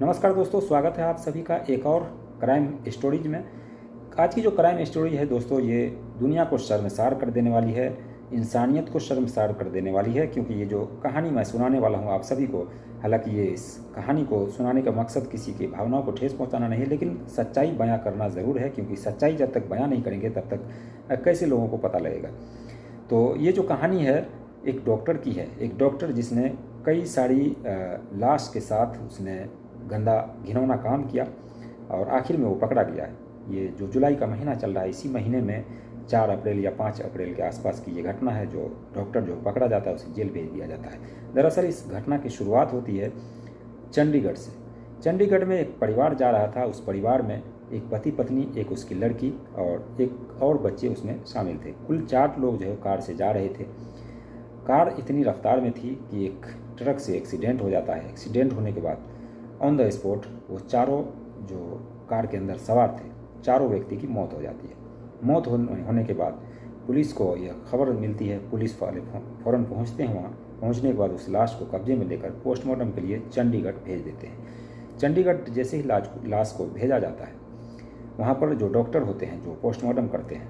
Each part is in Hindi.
नमस्कार दोस्तों, स्वागत है आप सभी का एक और क्राइम स्टोरीज में। आज की जो क्राइम स्टोरी है दोस्तों, ये दुनिया को शर्मसार कर देने वाली है, इंसानियत को शर्मसार कर देने वाली है। क्योंकि ये जो कहानी मैं सुनाने वाला हूँ आप सभी को, हालांकि ये इस कहानी को सुनाने का मकसद किसी की भावनाओं को ठेस पहुँचाना नहीं है, लेकिन सच्चाई बयां करना ज़रूर है। क्योंकि सच्चाई जब तक बयां नहीं करेंगे तब तक कैसे लोगों को पता लगेगा। तो ये जो कहानी है एक डॉक्टर की है। एक डॉक्टर जिसने कई सारी लाश के साथ उसने गंदा घिनौना काम किया और आखिर में वो पकड़ा गया है। ये जो जुलाई का महीना चल रहा है, इसी महीने में 4 अप्रैल या 5 अप्रैल के आसपास की ये घटना है। जो डॉक्टर जो पकड़ा जाता है उसे जेल भेज दिया जाता है। दरअसल इस घटना की शुरुआत होती है चंडीगढ़ से। चंडीगढ़ में एक परिवार जा रहा था। उस परिवार में एक पति पत्नी, एक उसकी लड़की और एक और बच्चे उसमें शामिल थे। कुल 4 लोग जो है कार से जा रहे थे। कार इतनी रफ्तार में थी कि एक ट्रक से एक्सीडेंट हो जाता है। एक्सीडेंट होने के बाद ऑन द स्पॉट वो चारों जो कार के अंदर सवार थे, चारों व्यक्ति की मौत हो जाती है। मौत होने के बाद पुलिस को यह खबर मिलती है। पुलिस वाले फ़ौरन पहुंचते हैं। वहाँ पहुंचने के बाद उस लाश को कब्जे में लेकर पोस्टमार्टम के लिए चंडीगढ़ भेज देते हैं। चंडीगढ़ जैसे ही लाश को भेजा जाता है, वहाँ पर जो डॉक्टर होते हैं जो पोस्टमार्टम करते हैं,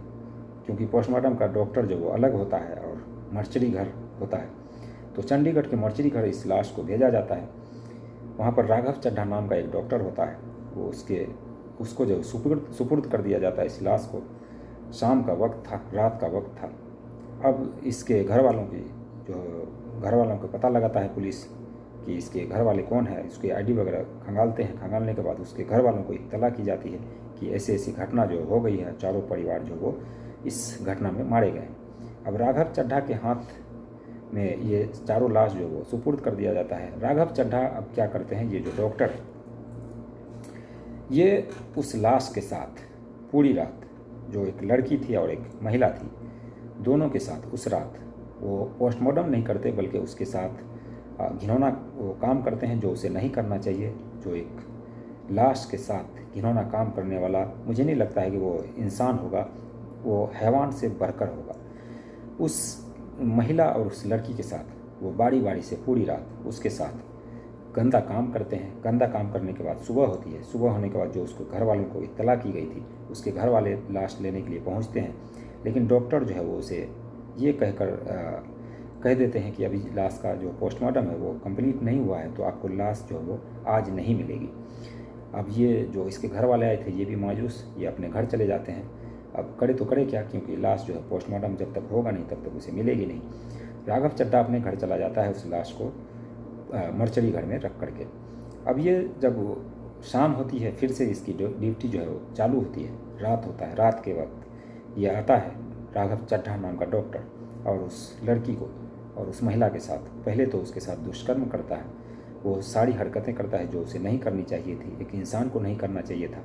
क्योंकि पोस्टमार्टम का डॉक्टर जो वो अलग होता है और मर्चरी घर होता है, तो चंडीगढ़ के मर्चरी घर इस लाश को भेजा जाता है। वहाँ पर राघव चड्ढा नाम का एक डॉक्टर होता है, वो उसको जो सुपुर्द कर दिया जाता है इस लाश को। शाम का वक्त था, रात का वक्त था। अब इसके घर वालों को पता लगाता है पुलिस कि इसके घर वाले कौन है। उसके आईडी वगैरह खंगालते हैं। खंगालने के बाद उसके घर वालों को इत्तला की जाती है कि ऐसी ऐसी घटना जो हो गई है, चारों परिवार जो वो इस घटना में मारे गए। अब राघव चड्ढा के हाथ में ये चारों लाश जो वो सुपुर्द कर दिया जाता है। राघव चड्ढा अब क्या करते हैं, ये जो डॉक्टर ये उस लाश के साथ पूरी रात, जो एक लड़की थी और एक महिला थी, दोनों के साथ उस रात वो पोस्टमार्टम नहीं करते, बल्कि उसके साथ घिनौना वो काम करते हैं जो उसे नहीं करना चाहिए। जो एक लाश के साथ घिनौना काम करने वाला, मुझे नहीं लगता है कि वो इंसान होगा, वो हैवान से बढ़कर होगा। उस महिला और उस लड़की के साथ वो बारी बारी से पूरी रात उसके साथ गंदा काम करते हैं। गंदा काम करने के बाद सुबह होती है। सुबह होने के बाद जो उसको घर वालों को इत्तला की गई थी, उसके घर वाले लाश लेने के लिए पहुंचते हैं। लेकिन डॉक्टर जो है वो उसे ये कह देते हैं कि अभी लाश का जो पोस्टमार्टम है वो कंप्लीट नहीं हुआ है, तो आपको लाश जो है वो आज नहीं मिलेगी। अब ये जो इसके घर वाले आए थे ये भी मायूस, ये अपने घर चले जाते हैं। अब करे तो करे क्या, क्योंकि लाश जो है पोस्टमार्टम जब तक होगा नहीं तब तक उसे मिलेगी नहीं। राघव चड्ढा अपने घर चला जाता है उस लाश को मर्चरी घर में रख करके। अब ये जब शाम होती है, फिर से इसकी ड्यूटी जो है वो चालू होती है। रात होता है। रात के वक्त ये आता है राघव चड्ढा नाम का डॉक्टर और उस लड़की को और उस महिला के साथ पहले तो उसके साथ दुष्कर्म करता है। वो सारी हरकतें करता है जो उसे नहीं करनी चाहिए थी, एक इंसान को नहीं करना चाहिए था।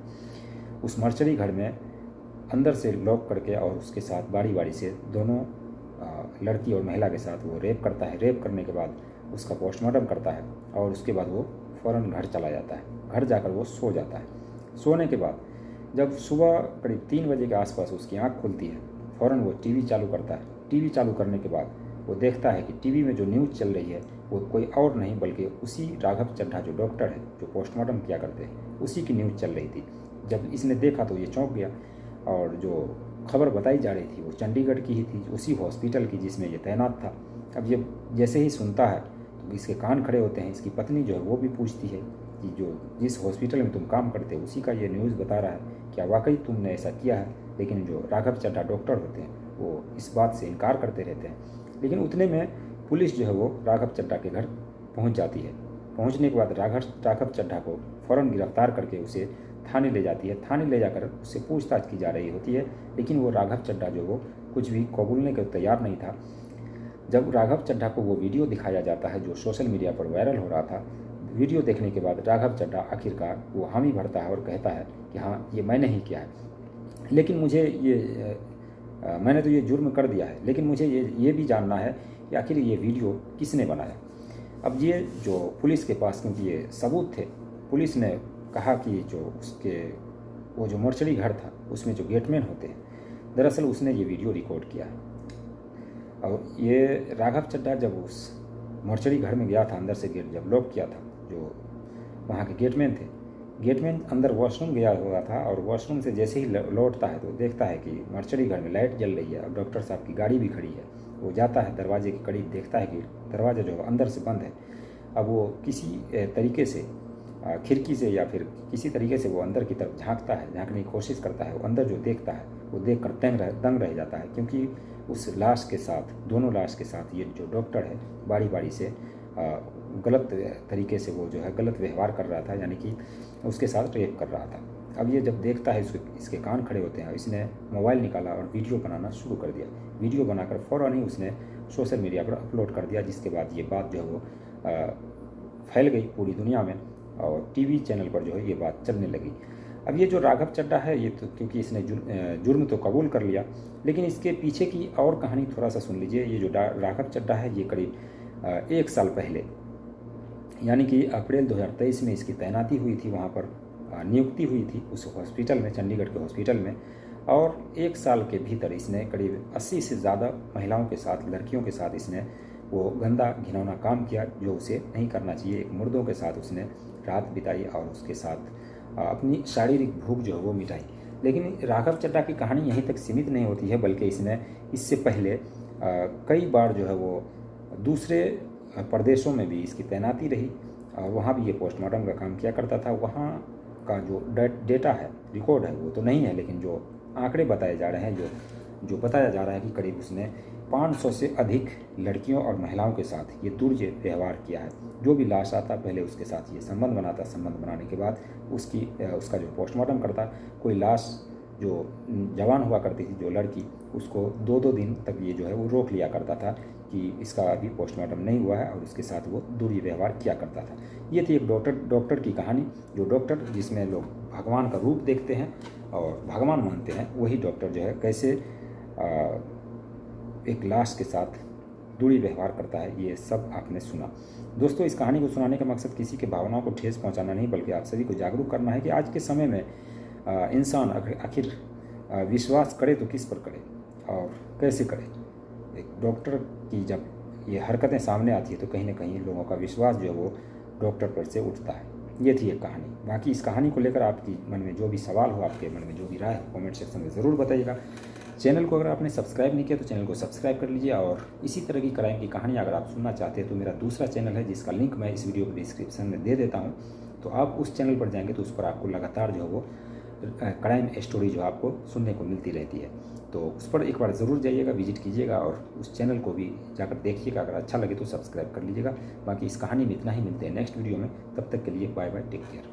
उस मर्चरी घर में अंदर से लॉक करके और उसके साथ बारी बारी से दोनों लड़की और महिला के साथ वो रेप करता है। रेप करने के बाद उसका पोस्टमार्टम करता है और उसके बाद वो फ़ौरन घर चला जाता है। घर जाकर वो सो जाता है। सोने के बाद जब सुबह करीब 3 बजे के आसपास उसकी आँख खुलती है, फ़ौरन वो टीवी चालू करता है। टीवी चालू करने के बाद वो देखता है कि टीवी में जो न्यूज़ चल रही है वो कोई और नहीं बल्कि उसी राघव चड्ढा जो डॉक्टर है जो पोस्टमार्टम किया करते हैं, उसी की न्यूज़ चल रही थी। जब इसने देखा तो ये चौंक गया और जो खबर बताई जा रही थी वो चंडीगढ़ की ही थी, उसी हॉस्पिटल की जिसमें ये तैनात था। अब ये जैसे ही सुनता है तो इसके कान खड़े होते हैं। इसकी पत्नी जो है वो भी पूछती है कि जो जिस हॉस्पिटल में तुम काम करते हो उसी का ये न्यूज़ बता रहा है, क्या वाकई तुमने ऐसा किया है? लेकिन जो राघव चड्ढा डॉक्टर होते हैं वो इस बात से इनकार करते रहते हैं। लेकिन उतने में पुलिस जो है वो राघव चड्ढा के घर पहुँच जाती है। पहुँचने के बाद राघव चड्ढा को फ़ौरन गिरफ्तार करके उसे थाने ले जाती है। थाने ले जाकर उससे पूछताछ की जा रही होती है, लेकिन वो राघव चड्ढा जो वो कुछ भी कबूलने को तैयार नहीं था। जब राघव चड्ढा को वो वीडियो दिखाया जाता है जो सोशल मीडिया पर वायरल हो रहा था, वीडियो देखने के बाद राघव चड्ढा आखिरकार वो हामी भरता है और कहता है कि हाँ, ये मैंने ही किया है, लेकिन मैंने तो ये जुर्म कर दिया है, लेकिन मुझे ये भी जानना है कि आखिर ये वीडियो किसने बनाया। अब ये जो पुलिस के पास, क्योंकि ये सबूत थे, पुलिस ने कहा कि वो जो मर्चरी घर था उसमें जो गेटमैन होते हैं, दरअसल उसने ये वीडियो रिकॉर्ड किया है। और ये राघव चड्ढा जब उस मर्चरी घर में गया था, अंदर से गेट जब लॉक किया था, जो वहाँ के गेटमैन थे। गेटमैन अंदर वॉशरूम गया हुआ था और वॉशरूम से जैसे ही लौटता है तो देखता है कि मर्चरी घर में लाइट जल रही है और डॉक्टर साहब की गाड़ी भी खड़ी है। वो जाता है दरवाजे के करीब, देखता है कि दरवाज़ा जो है अंदर से बंद है। अब वो किसी तरीके से खिड़की से या फिर किसी तरीके से वो अंदर की तरफ झांकता है, झांकने की कोशिश करता है। वो अंदर जो देखता है वो देख कर दंग रह जाता है, क्योंकि उस लाश के साथ, दोनों लाश के साथ ये जो डॉक्टर है बारी बारी से गलत तरीके से वो जो है गलत व्यवहार कर रहा था, यानी कि उसके साथ रेप कर रहा था। अब ये जब देखता है इसके कान खड़े होते हैं। इसने मोबाइल निकाला और वीडियो बनाना शुरू कर दिया। वीडियो बनाकर फ़ौरन ही उसने सोशल मीडिया पर अपलोड कर दिया, जिसके बाद ये बात जो है वो फैल गई पूरी दुनिया में और टीवी चैनल पर जो है ये बात चलने लगी। अब ये जो राघव चड्ढा है, ये तो क्योंकि इसने जुर्म तो कबूल कर लिया, लेकिन इसके पीछे की और कहानी थोड़ा सा सुन लीजिए। ये जो राघव चड्ढा है, ये करीब 1 साल पहले, यानी कि अप्रैल 2023 में इसकी तैनाती हुई थी, वहाँ पर नियुक्ति हुई थी उस हॉस्पिटल में, चंडीगढ़ के हॉस्पिटल में। और 1 साल के भीतर इसने करीब 80 से ज़्यादा महिलाओं के साथ, लड़कियों के साथ इसने वो गंदा घिनौना काम किया जो उसे नहीं करना चाहिए। एक मुर्दों के साथ उसने रात बिताई और उसके साथ अपनी शारीरिक भूख जो है वो मिटाई। लेकिन राघव चड्ढा की कहानी यहीं तक सीमित नहीं होती है, बल्कि इसने इससे पहले कई बार जो है वो दूसरे प्रदेशों में भी इसकी तैनाती रही और वहाँ भी ये पोस्टमार्टम का काम किया करता था। वहाँ का जो डेटा है, रिकॉर्ड है, वो तो नहीं है, लेकिन जो आंकड़े बताए जा रहे हैं, जो बताया जा रहा है कि करीब उसने 500 से अधिक लड़कियों और महिलाओं के साथ ये दुर्जय व्यवहार किया है। जो भी लाश आता पहले उसके साथ ये संबंध बनाता, संबंध बनाने के बाद उसका जो पोस्टमार्टम करता। कोई लाश जो जवान हुआ करती थी, जो लड़की, उसको 2-2 दिन तक ये जो है वो रोक लिया करता था कि इसका अभी पोस्टमार्टम नहीं हुआ है, और उसके साथ वो दुर्व्यवहार व्यवहार किया करता था। ये थी एक डॉक्टर की कहानी। जो डॉक्टर, जिसमें लोग भगवान का रूप देखते हैं और भगवान मानते हैं, वही डॉक्टर जो है कैसे एक लाश के साथ दुर्व्यवहार व्यवहार करता है, ये सब आपने सुना। दोस्तों, इस कहानी को सुनाने का मकसद किसी के भावनाओं को ठेस पहुंचाना नहीं, बल्कि आप सभी को जागरूक करना है कि आज के समय में इंसान आखिर विश्वास करे तो किस पर करे और कैसे करे। एक डॉक्टर की जब ये हरकतें सामने आती है तो कहीं ना कहीं लोगों का विश्वास जो है वो डॉक्टर पर से उठता है। ये थी एक कहानी। बाकी इस कहानी को लेकर आपकी मन में जो भी सवाल हो, आपके मन में जो भी राय हो, कमेंट सेक्शन में ज़रूर बताइएगा। चैनल को अगर आपने सब्सक्राइब नहीं किया तो चैनल को सब्सक्राइब कर लीजिए, और इसी तरह की क्राइम की कहानी अगर आप सुनना चाहते हैं तो मेरा दूसरा चैनल है, जिसका लिंक मैं इस वीडियो के डिस्क्रिप्शन में दे देता हूँ। तो आप उस चैनल पर जाएंगे तो उस पर आपको लगातार जो है वो क्राइम स्टोरी जो आपको सुनने को मिलती रहती है। तो उस पर एक बार ज़रूर जाइएगा, विजिट कीजिएगा और उस चैनल को भी जाकर देखिएगा। अगर अच्छा लगे तो सब्सक्राइब कर लीजिएगा। बाकी इस कहानी में इतना ही। मिलते हैं नेक्स्ट वीडियो में, तब तक के लिए बाय बाय, टेक केयर।